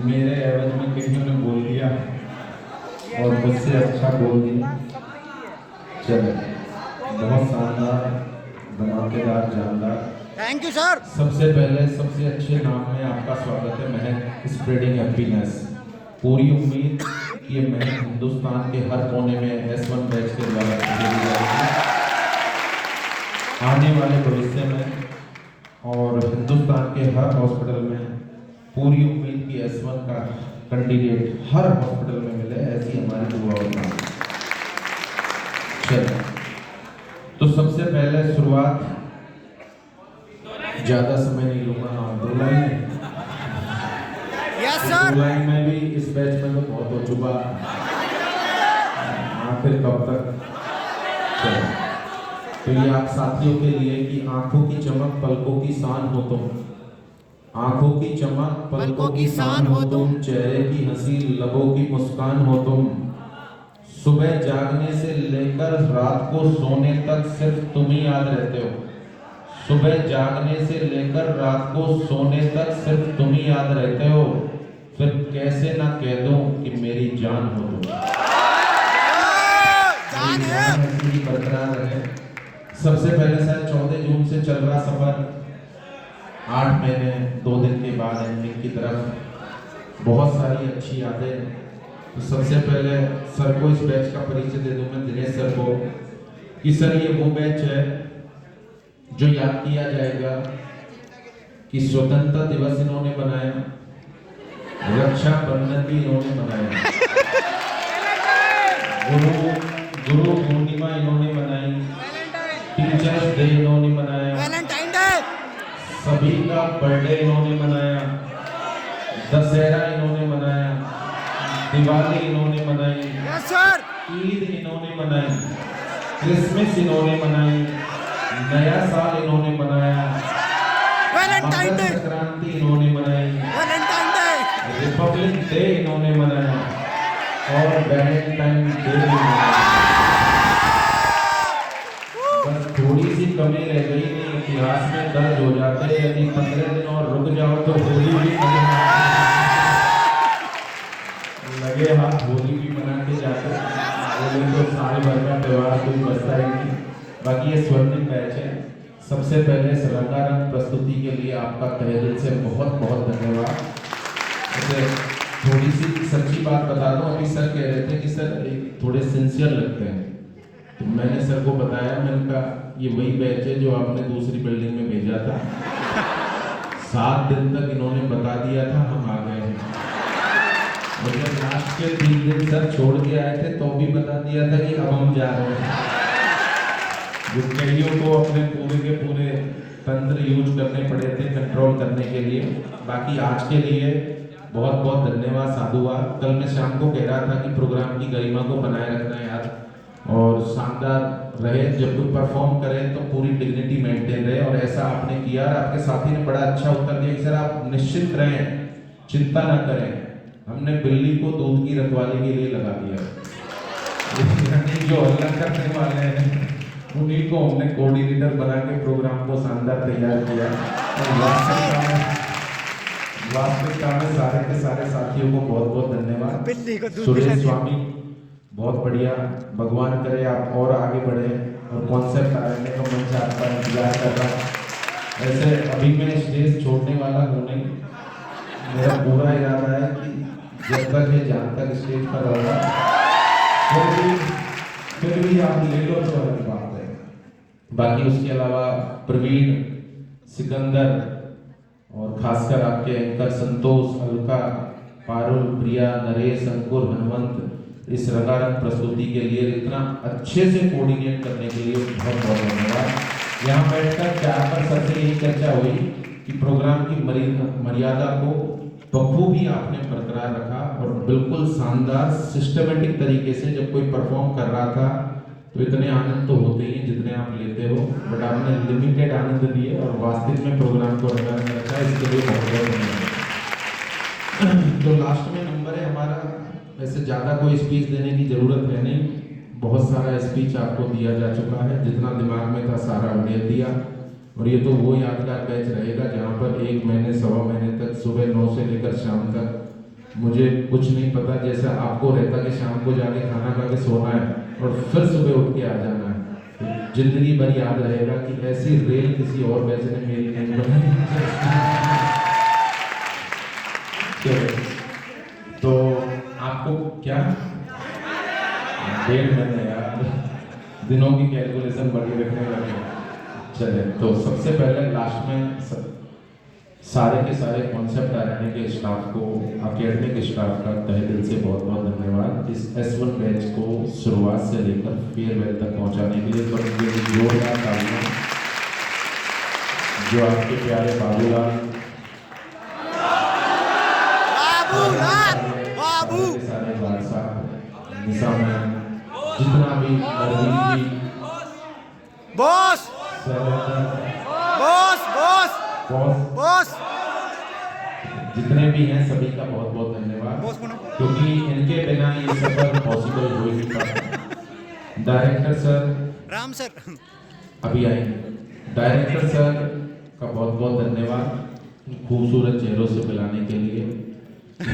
मेरे एवज में किसी ने बोल दिया और मुझसे अच्छा बोल दिया। चलो, बहुत शानदार, धमाकेदार, जानदार। Thank you sir. सबसे पहले सबसे अच्छे नाम में आपका स्वागत है, महक स्प्रेडिंग हैप्पीनेस। पूरी उम्मीद कि ये महक हिंदुस्तान के हर कोने में S1 बैच के द्वारा चली जाएगी आने वाले भविष्य में, और हिंदुस्तान के हर हॉस्पिटल में पूरी उम्मीद की S1 का कैंडिडेट हर हॉस्पिटल में मिले, ऐसी हमारी दुआ और मांग। चलो, तो सबसे पहले शुरुआत, ज्यादा समय नहीं लूंगा। हाँ, 2 लाइन। Yes sir. 2 लाइन में भी इस बैच में तो बहुत हो चुका, आखिर कब तक। चलो, तो ये आप साथियों के लिए कि आंखों की चमक पलकों की शान हो तुम, आंखों की चमक पलकों की शान हो तुम, चेहरे की हंसी लबों की मुस्कान हो तुम, सुबह जागने से लेकर रात को सोने तक सिर्फ तुम ही याद रहते हो, सुबह जागने से लेकर रात को सोने तक सिर्फ तुम ही याद रहते हो, फिर कैसे ना कह दूं कि मेरी जान हो तुम। जान है। बरकरार रहे। सबसे पहले सर 14 जून से चल रहा सफर, 8 महीने 2 दिन के बाद एंडिंग की तरफ, बहुत सारी अच्छी यादें। तो सबसे पहले सर को इस बैच का परिचय दे दूं मैं, दिनेश सर को, कि सर ये वो बैच है जो याद किया जाएगा कि स्वतंत्रता दिवस इन्होंने बनाया, रक्षा बंधन भी इन्होंने बनाया, गुरु पूर्णिमा इन्होंने बनाई, टीचर्स डे इन्होंने मनाया, वैलेंटाइन डे, सभी का बर्थडे इन्होंने मनाया, दशहरा इन्होंने मनाया, दिवाली इन्होंने मनाई, यस सर, ईद इन्होंने मनाई, क्रिसमस इन्होंने मनाई, नया साल इन्होंने मनाया, वैलेंटाइन डे, मकर संक्रांति इन्होंने मनाई, वैलेंटाइन डे, रिपब्लिक डे इन्होंने मनाया, और वैलेंटाइन डे भी मनाया। बस थोड़ी सी कमी रह गई, इतिहास में दर्ज हो जाते यदि 15 दिन और रुक जाओ तो होली भी लगे हाथ होली भी मना के जाते, होली तो साल भर का त्यौहार कोई बचता ही नहीं। बाकी ये स्वर्णिम बैच है। सबसे पहले इस रंगारंग प्रस्तुति के लिए आपका तहे दिल से बहुत बहुत धन्यवाद। थोड़ी सी सच्ची बात बता दूं, अभी सर कह रहे थे कि सर एक थोड़े सिंसियर लगते हैं, तो मैंने सर को बताया, मैंने कहा ये वही बैच है जो आपने दूसरी बिल्डिंग में भेजा था, 7 दिन तक इन्होंने बता दिया था हम आ गए हैं, और जब लास्ट के 3 दिन सर छोड़ के आए थे तो भी बता दिया था कि अब हम जा रहे हैं। जो कईयों को अपने पूरे के पूरे तंत्र यूज करने पड़े थे कंट्रोल करने के लिए। बाकी आज के लिए बहुत बहुत धन्यवाद, साधुवाद। कल मैं शाम को कह रहा था कि प्रोग्राम की गरिमा को बनाए रखना है यार, और शानदार रहे, जब कोई परफॉर्म करे तो पूरी डिग्निटी मेंटेन रहे, और ऐसा आपने किया। और आपके साथी ने बड़ा अच्छा उत्तर दिया कि सर आप निश्चिंत रहें, चिंता ना करें, हमने बिल्ली को दूध की रखवाली के लिए लगा दिया, जो हल्ला करने वाले हैं उन्हीं को हमने कोऑर्डिनेटर बना के प्रोग्राम को शानदार तैयार किया। और वास्तविकता में सारे के सारे साथियों को बहुत बहुत धन्यवाद। सुरेश स्वामी बहुत बढ़िया, भगवान करे आप और आगे बढ़े और कॉन्सेप्ट आने का मंच आपका इंतजार कर रहा है। ऐसे अभी मैं स्टेज छोड़ने वाला हूँ नहीं, मेरा पूरा इरादा है कि जब तक ये जहाँ तक स्टेज पर होगा, फिर भी आप ले लो तो अलग बात है। बाकी उसके अलावा प्रवीण, सिकंदर और खासकर आपके एंकर संतोष, अलका, पारुल, प्रिया, नरेश, अंकुर, हनुमंत, इस रंगारंग प्रस्तुति के लिए इतना अच्छे से कोऑर्डिनेट करने के लिए बहुत बहुत धन्यवाद। यहाँ बैठकर 4 पर सबसे यही चर्चा हुई कि प्रोग्राम की मर्यादा को बखूबी आपने बरकरार रखा, और बिल्कुल शानदार सिस्टमेटिक तरीके से जब कोई परफॉर्म कर रहा था तो इतने आनंद तो होते ही जितने आप लेते हो, बट आपने लिमिटेड आनंद दिए और वास्तविक में प्रोग्राम को रंगारंग रखा, इसके लिए बहुत बहुत धन्यवाद। तो लास्ट में नंबर है हमारा, वैसे ज़्यादा कोई स्पीच देने की ज़रूरत है नहीं, बहुत सारा स्पीच आपको दिया जा चुका है, जितना दिमाग में था सारा उड़ेल दिया। और ये तो वो यादगार बैच रहेगा जहाँ पर 1 महीने 1.25 महीने तक सुबह 9 से लेकर शाम तक मुझे कुछ नहीं पता, जैसा आपको रहता कि शाम को जाके खाना खा के सोना है और फिर सुबह उठ के आ जाना है, तो जिंदगी भर याद रहेगा कि ऐसी रेल किसी और बैच ने मेरी नहीं बनाई। तो आपको क्या 1.5 महीने यार, दिनों की कैलकुलेशन बड़ी रखने लगे। चले, तो सबसे पहले लास्ट में सारे के सारे कॉन्सेप्ट आरएनए के स्टाफ को, एकेडमिक स्टाफ का तहे दिल से बहुत बहुत धन्यवाद। इस S1 बैच को शुरुआत से लेकर फेयरवेल तक पहुंचाने के लिए तो मुझे जोरदार तालियां। जो आपके प्यारे बाबूलाल, बाबू सारे बादशाह, निशान, जितना भी बॉस बॉस बॉस बॉस जितने भी हैं सभी का बहुत बहुत धन्यवाद, क्योंकि इनके बिना ये सफर पॉसिबल हो ही नहीं पाता। डायरेक्टर सर राम सर अभी आएंगे। डायरेक्टर सर का बहुत बहुत धन्यवाद खूबसूरत चेहरों से मिलाने के लिए।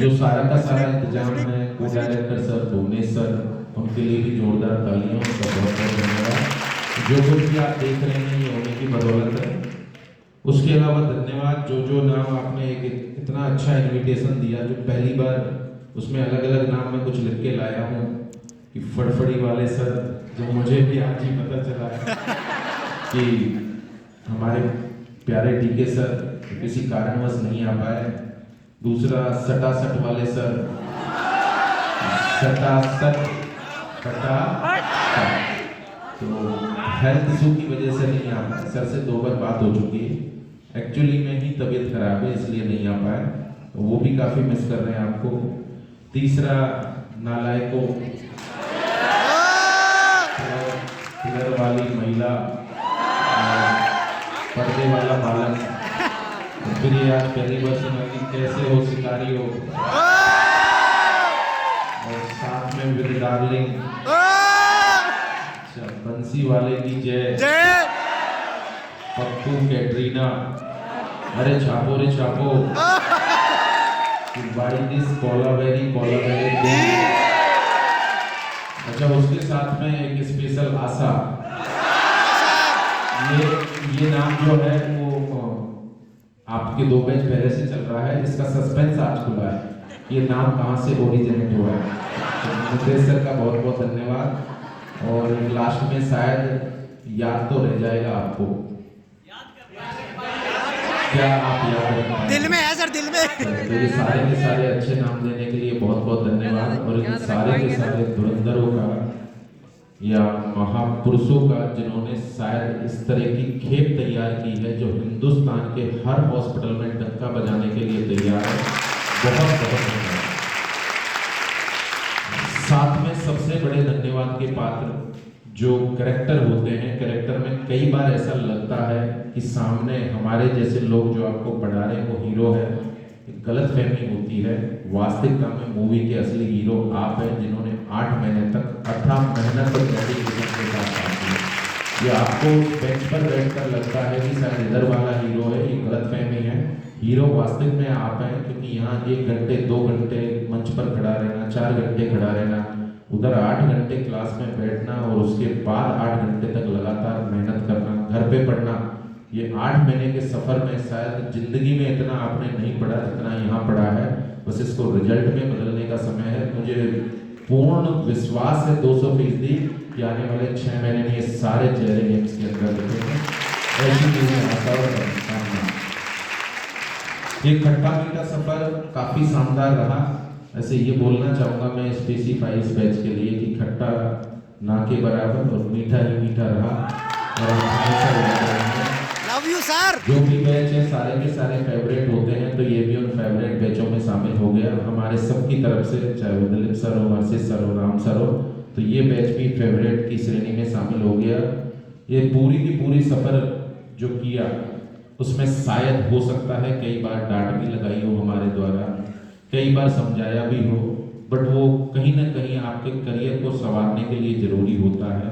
जो सारा का सारा इंतजाम है, को डायरेक्टर सर भुवनेश सर, उनके लिए भी जोरदार तालियां, उनका बहुत बहुत धन्यवाद। जो कुछ भी आप देख रहे हैं ये उन्हीं की बदौलत है। उसके अलावा धन्यवाद जो नाम आपने एक इतना अच्छा इनविटेशन दिया, जो पहली बार उसमें अलग अलग नाम में कुछ लिख के लाया हूँ कि फड़फड़ी वाले सर, जो मुझे भी आज ही पता चला कि हमारे प्यारे डीके सर किसी कारणवश नहीं आ पाए। दूसरा सटासट वाले सर, तो हेल्थ इशू की वजह से नहीं आ पाए। सर से 2 बार बात हो चुकी है, एक्चुअली में ही तबीयत खराब है इसलिए नहीं आ पाए, तो वो भी काफ़ी मिस कर रहे हैं आपको। तीसरा नालायको फिगर वाली महिला, पर्दे वाला बालक, फिर ये आज पहली बार सुना कि कैसे हो शिकारी हो, और साथ में विद डार्लिंग बंसी वाले की जय, पप्पू कैटरीना, अरे छापो रे छापो, बाई दिस कोलावेरी अच्छा, उसके साथ में एक स्पेशल आशा, ये नाम जो है वो आपके 2 बैच पहले से चल रहा है, इसका सस्पेंस आज खुला है, ये नाम कहाँ से ओरिजिनेट हुआ है। तो मुकेश सर का बहुत बहुत धन्यवाद। और लास्ट में शायद याद तो रह जाएगा आपको, क्या आप याद रखें? दिल में है सर, दिल में। तो ये सारे के सारे अच्छे नाम देने के लिए बहुत बहुत धन्यवाद। और इन सारे के सारे धुरंधरों का या महापुरुषों का, जिन्होंने शायद इस तरह की खेप तैयार की है जो हिंदुस्तान के हर हॉस्पिटल में डंका बजाने के लिए तैयार है, बहुत बहुत धन्यवाद। साथ में सबसे बड़े धन्यवाद के पात्र जो कैरेक्टर होते हैं, कैरेक्टर में कई बार ऐसा लगता है कि सामने हमारे जैसे लोग जो आपको पढ़ा रहे हैं वो हीरो है, एक गलत फहमी होती है। वास्तविकता में मूवी के असली हीरो आप हैं, जिन्होंने 8 महीने तक अथक मेहनत और डेडिकेशन के साथ काम किया। ये आपको बेंच पर बैठकर लगता है कि शायद इधर वाला हीरो है, ये गलत फहमी है। हीरो वास्तविक में आप हैं, क्योंकि यहाँ 1 घंटे 2 घंटे मंच पर खड़ा रहना, 4 घंटे खड़ा रहना, उधर 8 घंटे क्लास में बैठना और उसके बाद 8 घंटे तक लगातार मेहनत करना, घर पे पढ़ना, ये 8 महीने के सफर में शायद जिंदगी में इतना आपने नहीं पढ़ा जितना यहाँ पढ़ा है। बस इसको रिजल्ट में बदलने का समय है। मुझे पूर्ण विश्वास है 200% कि आने वाले 6 महीने में ये सारे चेहरे गेम्स के अंदर दिखेंगे। ऐसी चीजें आशा और कामना। ये खट्टा मीठा सफर काफी शानदार रहा। ऐसे ये बोलना चाहूँगा मैं स्पेसिफाई इस बैच के लिए कि खट्टा ना के बराबर और मीठा ही मीठा रहा, और हमेशा लव यू सर। जो भी बैच है सारे के सारे फेवरेट होते हैं, तो ये भी उन फेवरेट बैचों में शामिल हो गया हमारे सबकी तरफ से, चाहे वो दिलीप सर हो, हर्षित सर हो, राम सर हो, तो ये बैच भी फेवरेट की श्रेणी में शामिल हो गया। ये पूरी की पूरी सफर जो किया उसमें शायद हो सकता है कई बार डांट भी लगाई हो हमारे द्वारा, कई बार समझाया भी हो, बट वो कहीं ना कहीं आपके करियर को संवारने के लिए जरूरी होता है।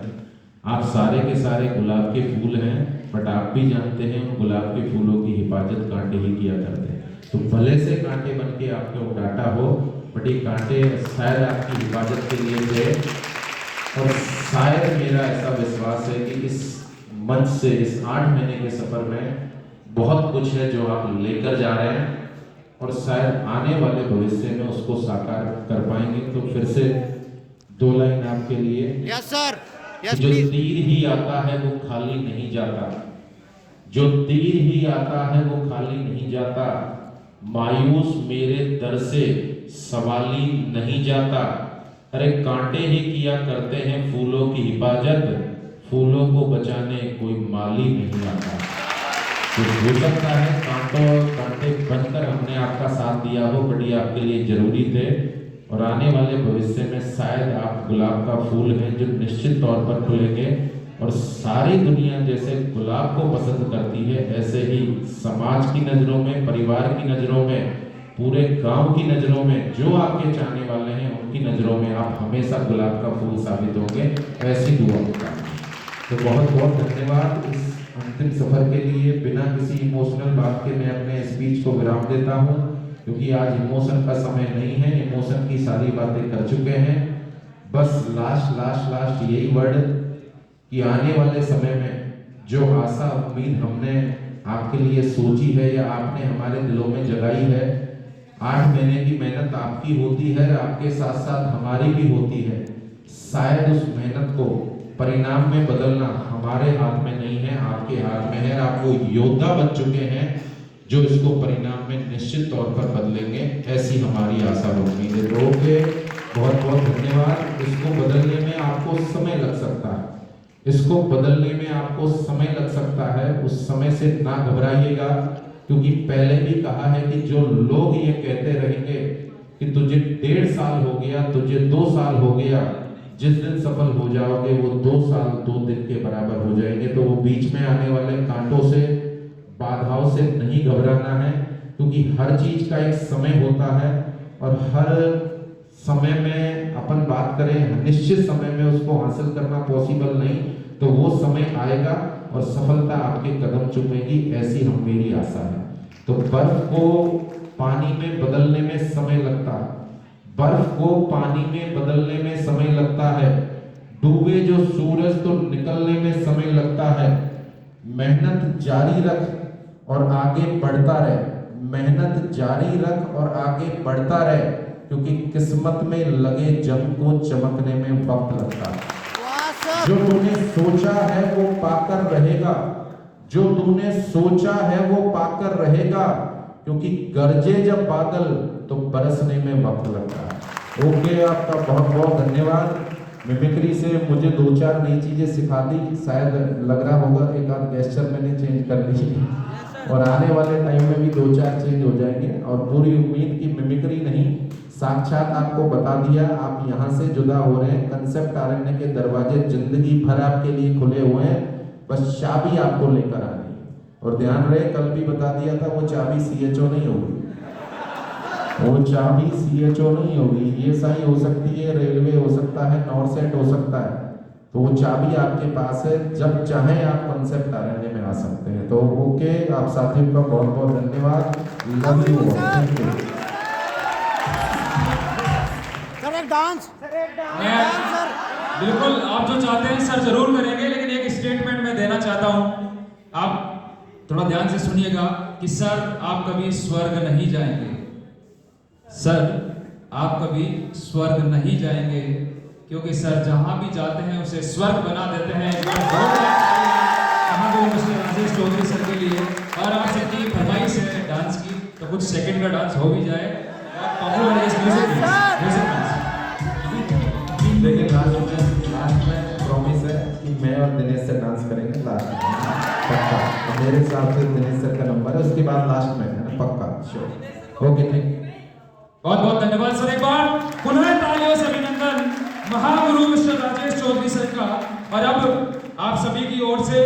आप सारे के सारे गुलाब के फूल हैं, बट आप भी जानते हैं उन गुलाब के फूलों की हिफाजत कांटे ही किया करते हैं। तो भले से कांटे बन के आपको डांटा हो, बड़ी कांटे शायद आपकी हिफाजत के लिए थे, और शायद मेरा ऐसा विश्वास है कि इस मंच से इस 8 महीने के सफर में बहुत कुछ है जो आप लेकर जा रहे हैं, और शायद आने वाले भविष्य में उसको साकार कर पाएंगे। तो फिर से 2 लाइन आपके लिए। यस सर, यस जो प्लीज। तीर ही आता है वो खाली नहीं जाता, जो तीर ही आता है वो खाली नहीं जाता, मायूस मेरे दर से सवाली नहीं जाता। अरे कांटे ही किया करते हैं फूलों की हिफाजत, फूलों को बचाने कोई माली नहीं आता। तो हो सकता है कांटे बनकर हमने आपका साथ दिया हो, बट ये आपके लिए जरूरी थे, और आने वाले भविष्य में शायद आप गुलाब का फूल हैं जो निश्चित तौर पर खुलेंगे, और सारी दुनिया जैसे गुलाब को पसंद करती है ऐसे ही समाज की नज़रों में, परिवार की नज़रों में, पूरे गांव की नज़रों में, जो आपके चाहने वाले हैं उनकी नज़रों में आप हमेशा गुलाब का फूल साबित होंगे। ऐसी दुआ होता है। तो बहुत बहुत धन्यवाद इस अंतिम सफर के लिए। बिना किसी इमोशनल बात के मैं अपने स्पीच को विराम देता हूँ, क्योंकि आज इमोशन का समय नहीं है, इमोशन की सारी बातें कर चुके हैं। बस लास्ट यही वर्ड कि आने वाले समय में जो आशा उम्मीद हमने आपके लिए सोची है या आपने हमारे दिलों में जगाई है, 8 महीने की मेहनत आपकी होती है, आपके साथ साथ हमारी भी होती है। शायद उस मेहनत को परिणाम में बदलना हमारे हाथ में नहीं है, आपके हाथ में है। आप वो योद्धा बन चुके हैं जो इसको परिणाम में निश्चित तौर पर बदलेंगे, ऐसी हमारी आशा होती है। तो ओके, बहुत बहुत धन्यवाद। इसको बदलने में आपको समय लग सकता है, इसको बदलने में आपको समय लग सकता है। उस समय से ना घबराइएगा, क्योंकि पहले भी कहा है कि जो लोग ये कहते रहेंगे कि तुझे 1.5 साल हो गया, तुझे 2 साल हो गया, जिस दिन सफल हो जाओगे वो 2 साल 2 दिन के बराबर हो जाएंगे। तो वो बीच में आने वाले कांटों से, बाधाओं से नहीं घबराना है, क्योंकि हर चीज का एक समय होता है, और हर समय में अपन बात करें निश्चित समय में उसको हासिल करना पॉसिबल नहीं। तो वो समय आएगा और सफलता आपके कदम चूमेगी, ऐसी हम मेरी आशा है। तो बर्फ को पानी में बदलने में समय लगता है, बर्फ को पानी में बदलने में समय लगता है, डूबे जो सूरज तो निकलने में समय लगता है। मेहनत जारी रख और आगे बढ़ता रहे, मेहनत जारी रख और आगे बढ़ता रहे, क्योंकि किस्मत में लगे जंग को चमकने में वक्त लगता है। जो तूने सोचा है वो पाकर रहेगा, जो तूने सोचा है वो पाकर रहेगा, क्योंकि गरजे जब बादल तो बरसने में वक्त लगता है। ओके, आपका बहुत बहुत धन्यवाद। मिमिक्री से मुझे 2-4 नई चीजें सिखा दी, शायद लग रहा होगा एक आध गेस्चर मैंने चेंज कर ली, और आने वाले टाइम में भी 2-4 चेंज हो जाएंगे। और पूरी उम्मीद की मिमिक्री नहीं, साक्षात आपको बता दिया, आप यहाँ से जुदा हो रहे हैं। कंसेप्ट आरण्य के दरवाजे जिंदगी भर आपके लिए खुले हुए हैं, बस चाबी आपको लेकर आनी है। और ध्यान रहे, कल भी बता दिया था, वो चाबी CHO नहीं होगी, वो चाबी CHO नहीं होगी। ये सही हो सकती है, रेलवे हो सकता है, नॉर्सेट हो सकता है, तो वो चाबी आपके पास है, जब चाहे आप कंसेप्ट आरण्य में आ सकते हैं। तो ओके, आप साथियों का बहुत बहुत धन्यवाद। Love you all. सर एक डांस, सर। बिल्कुल, आप जो चाहते हैं सर जरूर करेंगे, लेकिन एक स्टेटमेंट मैं देना चाहता हूं, आप थोड़ा ध्यान से सुनिएगा कि सर आप कभी स्वर्ग नहीं जाएंगे, सर आप कभी स्वर्ग नहीं जाएंगे, क्योंकि सर जहां भी जाते हैं उसे स्वर्ग बना देते हैं। मिस्टर राजेश चौधरी सर के लिए, और आप सबकी फरमाइश है डांस की, तो कुछ सेकंड का डांस हो भी जाए। लेकिन लास्ट में प्रॉमिस है कि मैं और दिनेश सर डांस करेंगे लास्ट में, पक्का। मेरे हिसाब से दिनेश सर का नंबर है, उसके बाद लास्ट में है ना, पक्का, श्योर। ओके, बहुत बहुत धन्यवाद सर। एक बार पुनः तालियों से अभिनंदन महागुरु मिस्टर राजेश चौधरी सर का। और अब आप सभी की ओर से